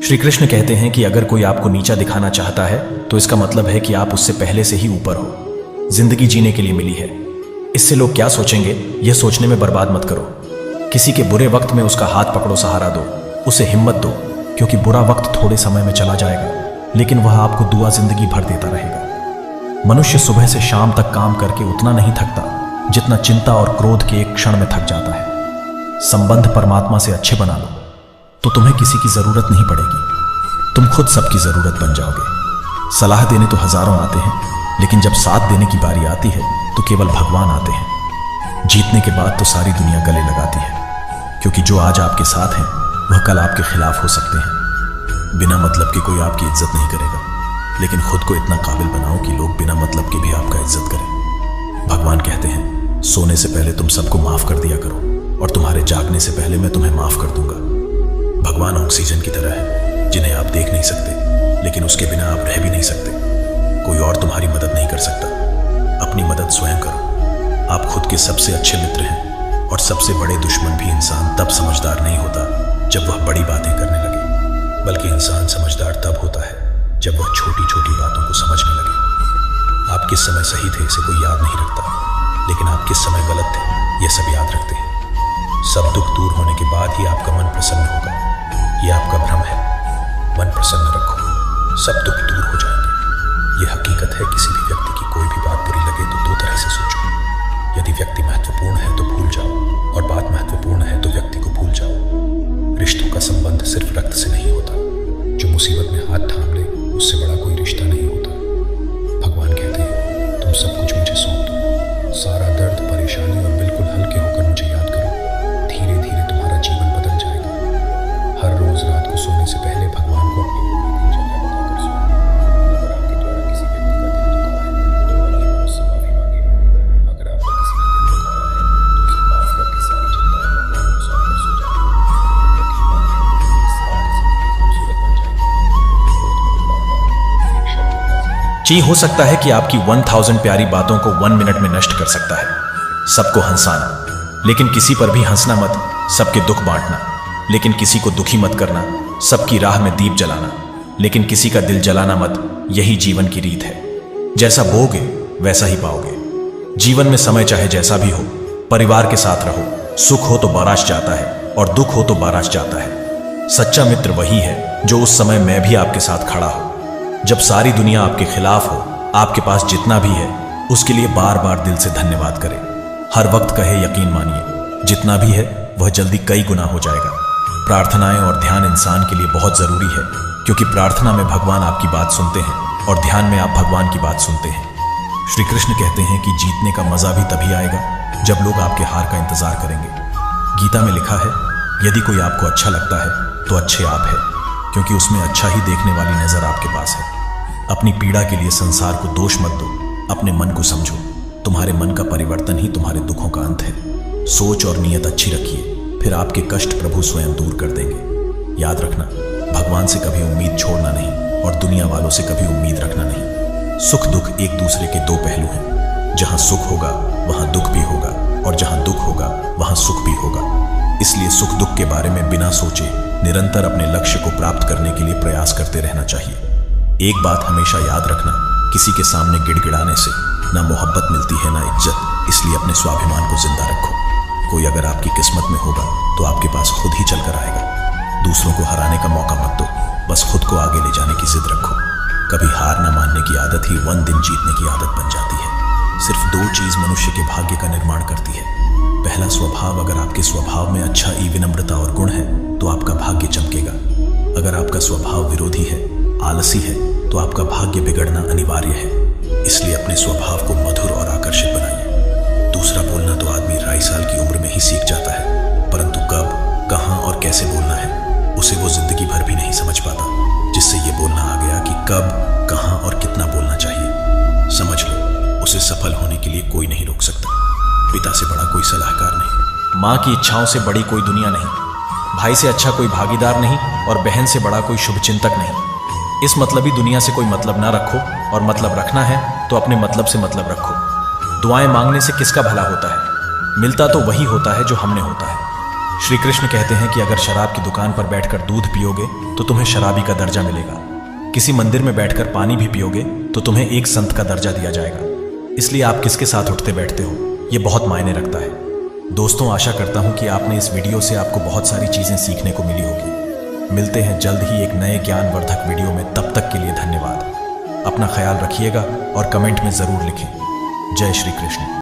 श्री कृष्ण कहते हैं कि अगर कोई आपको नीचा दिखाना चाहता है तो इसका मतलब है कि आप उससे पहले से ही ऊपर हो। जिंदगी जीने के लिए मिली है, इससे लोग क्या सोचेंगे यह सोचने में बर्बाद मत करो। किसी के बुरे वक्त में उसका हाथ पकड़ो, सहारा दो, उसे हिम्मत दो, क्योंकि बुरा वक्त थोड़े समय में चला जाएगा लेकिन वह आपको दुआ जिंदगी भर देता रहेगा। मनुष्य सुबह से शाम तक काम करके उतना नहीं थकता जितना चिंता और क्रोध के एक क्षण में थक जाता है। संबंध परमात्मा से अच्छे बना लो तो तुम्हें किसी की जरूरत नहीं पड़ेगी, तुम खुद सबकी जरूरत बन जाओगे। सलाह देने तो हजारों आते हैं लेकिन जब साथ देने की बारी आती है तो केवल भगवान आते हैं। जीतने के बाद तो सारी दुनिया गले लगाती है, क्योंकि जो आज आपके साथ हैं वह कल आपके खिलाफ हो सकते हैं। बिना मतलब के कोई आपकी इज्जत नहीं करेगा, लेकिन खुद को इतना काबिल बनाओ कि लोग बिना मतलब के भी आपका इज्जत करें। भगवान कहते हैं सोने से पहले तुम सबको माफ कर दिया करो और तुम्हारे जागने से पहले मैं तुम्हें माफ कर दूंगा। भगवान ऑक्सीजन की तरह है जिन्हें आप देख नहीं सकते, लेकिन उसके बिना आप रह भी नहीं सकते। कोई और तुम्हारी मदद नहीं कर सकता, अपनी मदद स्वयं करो। आप खुद के सबसे अच्छे मित्र हैं और सबसे बड़े दुश्मन भी इंसान तब समझदार नहीं होता जब वह बड़ी बातें करने लगे, बल्कि इंसान समझदार तब होता है जब वह छोटी छोटी बातों को समझने लगे। आप किस समय सही थे इसे कोई याद नहीं रखता, लेकिन आप किस समय गलत थे यह सब याद रखते हैं। सब दुख दूर होने के बाद ही आपका मन प्रसन्न होगा, यह आपका भ्रम है। मन प्रसन्न रखो, सब दुख दूर हो जाएंगे। यह हकीकत है, किसी भी व्यक्ति की कोई भी बात बुरी लगे तो दो तरह से सोचो। यदि व्यक्ति महत्वपूर्ण है तो भूल जाओ, और बात महत्वपूर्ण है तो व्यक्ति को भूल जाओ। रिश्तों का संबंध सिर्फ रक्त से नहीं होता, जो मुसीबत में हाथ थाम ले उससे बड़ा कोई रिश्ता नहीं होता। भगवान कहते हैं तुम सब कुछ मुझे सौंप दो, सारा दर्द परेशानी और बिल्कुल हल्के होकर मुझे याद करो। धीरे धीरे तुम्हारा जीवन बदल जाएगा। हर रोज रात को सोने से पहले भगवान को अपनी दिनचर्या बताकर सोना। अगर आपके द्वारा किसी व्यक्ति का दिल दुखा है तो वही उससे माफी मांगे। अगर आपका किसी ने दिल दुखाया है तो उसे माफ करके सारी चिंताएं भगवान को सौंप कर सो जाए। यकीन मानिए इससे आपकी जिंदगी खूबसूरत बन जाएगी। जी, हो सकता है कि आपकी 1000 प्यारी बातों को 1 मिनट में नष्ट कर सकता है। सबको हंसाना, लेकिन किसी पर भी हंसना मत। सबके दुख बांटना, लेकिन किसी को दुखी मत करना। सबकी राह में दीप जलाना, लेकिन किसी का दिल जलाना मत। यही जीवन की रीत है। जैसा बोओगे वैसा ही पाओगे। जीवन में समय चाहे जैसा भी हो, परिवार के साथ रहो। सुख हो तो बारात जाता है और दुख हो तो बारात जाता है। सच्चा मित्र वही है जो उस समय मैं भी आपके साथ खड़ा हो। जब सारी दुनिया आपके खिलाफ हो, आपके पास जितना भी है उसके लिए बार बार दिल से धन्यवाद करें। हर वक्त कहे यकीन मानिए जितना भी है वह जल्दी कई गुना हो जाएगा। प्रार्थनाएं और ध्यान इंसान के लिए बहुत जरूरी है, क्योंकि प्रार्थना में भगवान आपकी बात सुनते हैं और ध्यान में आप भगवान की बात सुनते हैं। श्री कृष्ण कहते हैं कि जीतने का मजा भी तभी आएगा जब लोग आपके हार का इंतजार करेंगे। गीता में लिखा है यदि कोई आपको अच्छा लगता है तो अच्छे आप है, क्योंकि उसमें अच्छा ही देखने वाली नजर आपके पास है। अपनी पीड़ा के लिए संसार को दोष मत दो, अपने मन को समझो। तुम्हारे मन का परिवर्तन ही तुम्हारे दुखों का अंत है। सोच और नीयत अच्छी रखिए, फिर आपके कष्ट प्रभु स्वयं दूर कर देंगे। याद रखना, भगवान से कभी उम्मीद छोड़ना नहीं और दुनिया वालों से कभी उम्मीद रखना नहीं। सुख दुख एक दूसरे के दो पहलू हैं। जहां सुख होगा वहां दुख भी होगा, और जहां दुख होगा वहां सुख भी होगा। इसलिए सुख दुख के बारे में बिना सोचे निरंतर अपने लक्ष्य को प्राप्त करने के लिए प्रयास करते रहना चाहिए। एक बात हमेशा याद रखना, किसी के सामने गिड़गिड़ाने से ना मोहब्बत मिलती है ना इज्जत। इसलिए अपने स्वाभिमान को जिंदा रखो। कोई अगर आपकी किस्मत में होगा तो आपके पास खुद ही चलकर आएगा। दूसरों को हराने का मौका मत दो, बस खुद को आगे ले जाने की जिद रखो। कभी हार न मानने की आदत ही 1 दिन जीतने की आदत बन जाती है। सिर्फ 2 चीज मनुष्य के भाग्य का निर्माण करती है। पहला स्वभाव, अगर आपके स्वभाव में अच्छा विनम्रता और गुण है तो आपका भाग्य चमकेगा। अगर आपका स्वभाव विरोधी है, आलसी है, तो आपका भाग्य बिगड़ना अनिवार्य है। इसलिए अपने स्वभाव को मधुर और आकर्षित बनाइए। दूसरा, बोलना तो आदमी 2.5 साल की उम्र में ही सीख जाता है, परंतु कब, कहां और कैसे बोलना है उसे वो जिंदगी भर भी नहीं समझ पाता। जिससे ये बोलना आ गया कि कब, कहां और कितना बोलना चाहिए। समझ लो, उसे सफल होने के लिए कोई नहीं रोक सकता। पिता से बड़ा कोई सलाहकार नहीं, माँ की इच्छाओं से बड़ी कोई दुनिया नहीं, भाई से अच्छा कोई भागीदार नहीं, और बहन से बड़ा कोई शुभचिंतक नहीं। इस मतलबी दुनिया से कोई मतलब ना रखो, और मतलब रखना है तो अपने मतलब से मतलब रखो। दुआएं मांगने से किसका भला होता है? मिलता तो वही होता है जो हमने होता है। श्री कृष्ण कहते हैं कि अगर शराब की दुकान पर बैठकर दूध पियोगे तो तुम्हें शराबी का दर्जा मिलेगा। किसी मंदिर में बैठकर पानी भी पियोगे तो तुम्हें एक संत का दर्जा दिया जाएगा। इसलिए आप किसके साथ उठते बैठते हो ये बहुत मायने रखता है। दोस्तों, आशा करता हूं कि आपने इस वीडियो से आपको बहुत सारी चीजें सीखने को मिली होगी। मिलते हैं जल्द ही एक नए ज्ञानवर्धक वीडियो में। तब तक के लिए धन्यवाद। अपना ख्याल रखिएगा और कमेंट में जरूर लिखें। जय श्री कृष्ण।